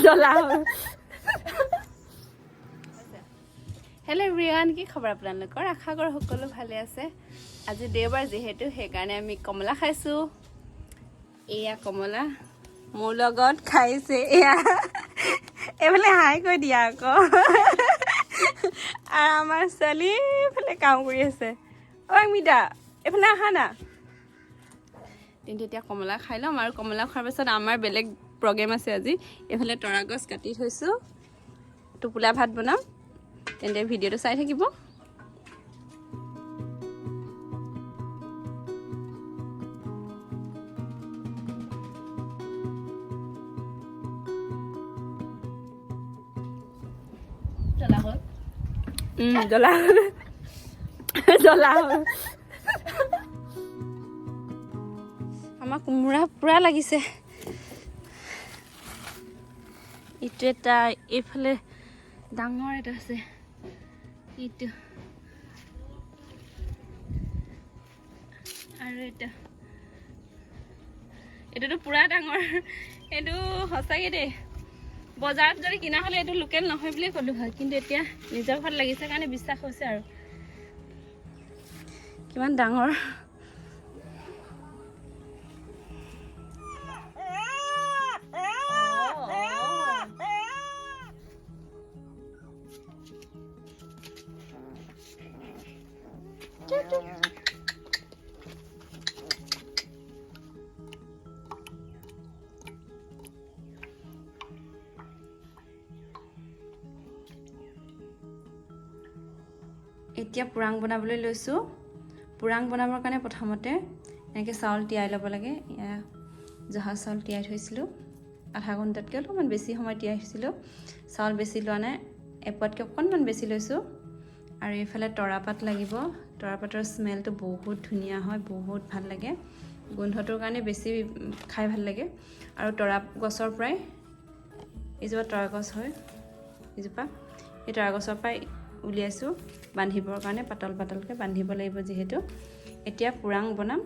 জ্বলা hello' everyone, কি খবৰ আপোনালোকৰ? আশা কৰোঁ সকলো ভালে আছে। আজি দেওবাৰ যিহেতু সেইকাৰণে আমি কমলা খাইছোঁ। এয়া কমলা মোৰ লগত খাইছে। এয়া এইফালে হাই কৈ দিয়া আকৌ। আৰু আমাৰ ছোৱালী এইফালে কাম কৰি আছে। অ মিতা এইফালে আহা না। কিন্তু এতিয়া কমলা খাই ল'ম, আৰু কমলা খোৱাৰ পাছত আমাৰ বেলেগ প্ৰগ্ৰেম আছে আজি। এইফালে তৰা গছ কাটি থৈছোঁ, টোপোলা ভাত বনাম। তেন্তে ভিডিঅ'টো চাই থাকিব। জ্বলা হ'ল, জ্বলা হ'ল, জ্বলা হ'ল। আমাৰ কোমোৰা পুৰা লাগিছে। ইটো এটা, এইফালে ডাঙৰ এটা আছে। ইটো আৰু এইটোতো পুৰা ডাঙৰ। এইটো সঁচাকৈ দেই, বজাৰত যদি কিনা হ'লে এইটো লোকেল নহয় বুলিয়ে ক'লোঁ হয়, কিন্তু এতিয়া নিজৰ ঘৰত লাগিছে কাৰণে বিশ্বাস হৈছে। আৰু কিমান ডাঙৰ। এতিয়া পুৰাং বনাবলৈ লৈছোঁ। পুৰাং বনাবৰ কাৰণে প্ৰথমতে এনেকৈ চাউল তিয়াই ল'ব লাগে। এয়া জহা চাউল তিয়াই থৈছিলোঁ, আধা ঘণ্টাতকৈ অলপমান বেছি সময় তিয়াই থৈছিলোঁ। চাউল বেছি লোৱা নাই, এপোৱাতকৈ অকণমান বেছি লৈছোঁ। আৰু এইফালে তৰাপাত লাগিব। তৰাপাতৰ স্মেলটো বহুত ধুনীয়া হয়, বহুত ভাল লাগে। গোন্ধটোৰ কাৰণে বেছি খাই ভাল লাগে। আৰু তৰা গছৰ পৰাই, এইজোপা তৰা গছ হয় এইজোপা, এই তৰা গছৰ পৰাই উলিয়াইছোঁ বান্ধিবৰ কাৰণে। পাতল পাতলকৈ বান্ধিব লাগিব যিহেতু। এতিয়া পুৰাং বনাম।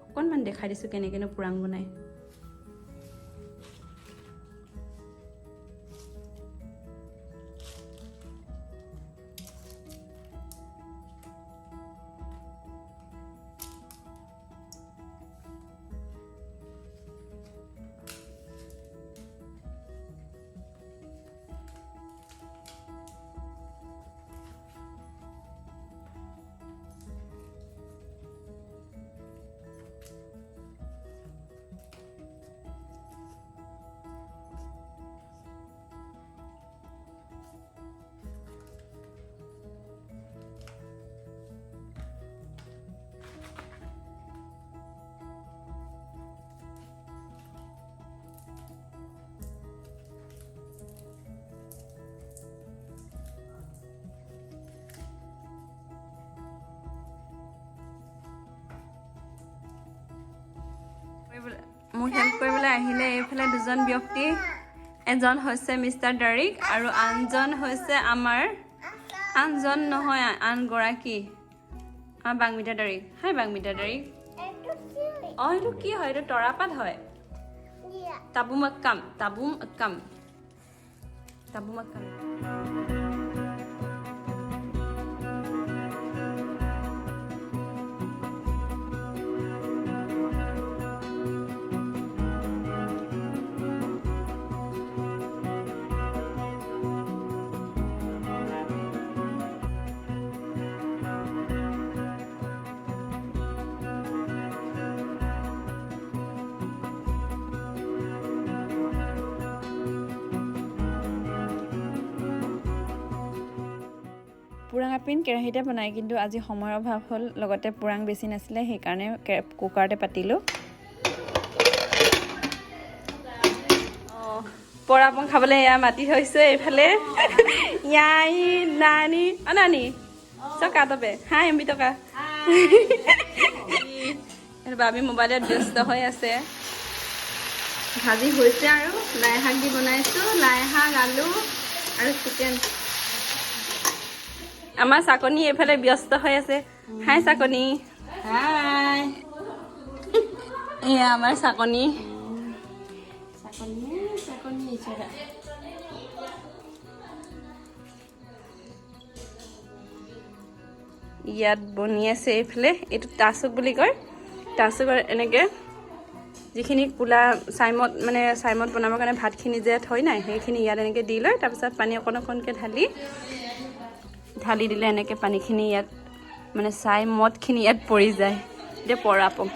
অকণমান দেখাই দিছোঁ কেনেকৈনো পুৰাং বনায়। মোক হেল্প কৰিবলৈ আহিলে এইফালে দুজন ব্যক্তি। এজন হৈছে মিষ্টাৰ ডাৰিক আৰু আনজন হৈছে আনজন নহয়, আনগৰাকী আমাৰ বাংমিতা ডাৰিক। হাই বাংমিতা ডাৰিক। অঁ এইটো কি হয়? এইটো তৰাপাত হয়। তাবুম আক্কাম। পুৰাং আপিন কেৰাহীতে বনায়, কিন্তু আজি সময়ৰ অভাৱ হ'ল, লগতে পুৰাং বেছি নাছিলে, সেইকাৰণে কুকাৰতে পাতিলোঁ। পৰা আপং খাবলৈ এয়া মাতি থৈছে এইফালে। ইয়াই নানি নানি টকা তবে হাই এমবি টকা। বাবি মোবাইলত ব্যস্ত হৈ আছে। ভাজি হৈছে আৰু লাই শাক দি বনাইছোঁ। লাই শাক, আলু আৰু চিকেন। আমাৰ চাকনি এইফালে ব্যস্ত হৈ আছে। হাই চাকনি। হাই। এয়া আমাৰ চাকনি। ইয়াত বনি আছে এইফালে এইটো টাচুক বুলি কয় টাচুকৰ এনেকৈ যিখিনি কোলা চাইমত মানে চাইমত বনাবৰ কাৰণে ভাতখিনি যে থৈ নাই সেইখিনি ইয়াত এনেকৈ দি লয় তাৰপিছত পানী অকণ অকণকৈ ঢালি দিলে এনেকৈ পানীখিনি ইয়াত মানে চাইমতখিনি ইয়াত পৰি যায় এতিয়া পৰা পম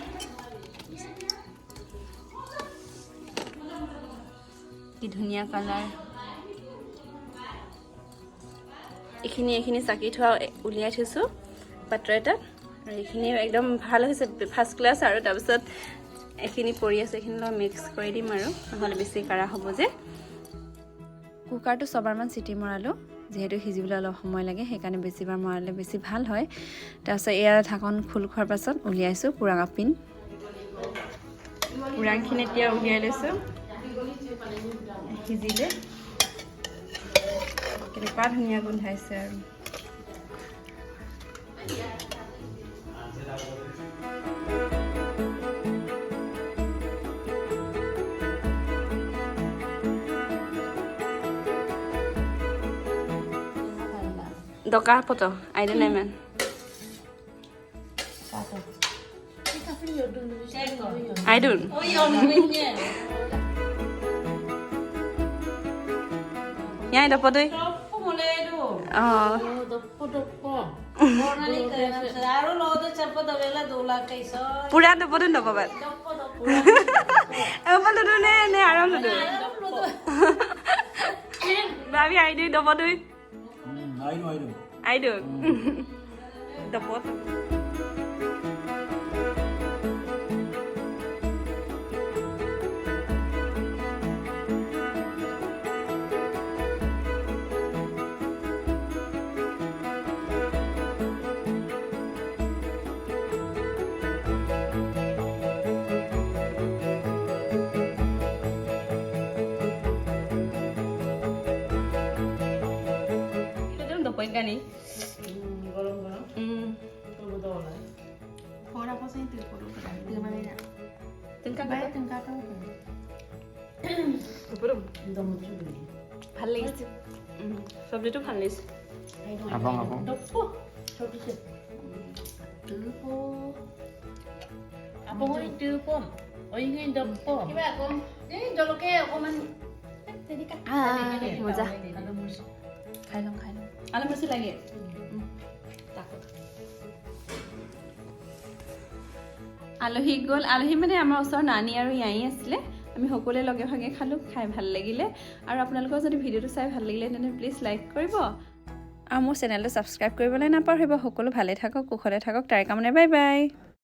কি ধুনীয়া কালাৰ এইখিনি চাকি থোৱা উলিয়াই থৈছোঁ পাত্ৰ এটাত আৰু এইখিনি একদম ভাল হৈছে ফাৰ্ষ্ট ক্লাছ আৰু তাৰপিছত এইখিনি পৰি আছে এইখিনি লগত মিক্স কৰি দিম আৰু নহ'লে বেছি কাঢ়া হ'ব যে কুকাৰটো ছবাৰমান চিটি মৰালোঁ যিহেতু সিজিবলৈ অলপ সময় লাগে সেইকাৰণে বেছিবাৰ মৰালে বেছি ভাল হয় তাৰপিছত এয়া ঢাকন খোল খোৱাৰ পাছত উলিয়াইছোঁ পুৰাং আপিন পুৰাংখিনি এতিয়া উলিয়াই লৈছোঁ সিজিলে কেনেকুৱা ধুনীয়া গোন্ধাইছে আৰু Doka foto, I don't know man. I don't. Ya ada foto. Oh. Pura ada foto ndak apa? Apa foto ne aram foto. Babi I do the foto. I do. The photo. Gani golong-golong tunggu dolar orang apa sih itu perlu kan gimana ya tengkak tuh perlu dong juga palis sabli tuh palis abang dopo sabli sih dopo abang ini dopo oh ini dopo coba aku ini joloke aku man tadi kan moza খাই লওঁ আলু বেছি লাগে আলহী গ'ল আলহী মানে আমাৰ ওচৰৰ নানী আৰু ইয়াই আছিলে আমি সকলোৱে লগে ভাগে খালোঁ খাই ভাল লাগিলে আৰু আপোনালোকৰ যদি ভিডিঅ'টো চাই ভাল লাগিলে তেন্তে প্লিজ লাইক কৰিব আৰু মোৰ চেনেলটো ছাবস্ক্ৰাইব কৰিবলৈ নাপাহৰিব সকলো ভালে থাকক কুশলে থাকক তাৰে কামনে বাই বাই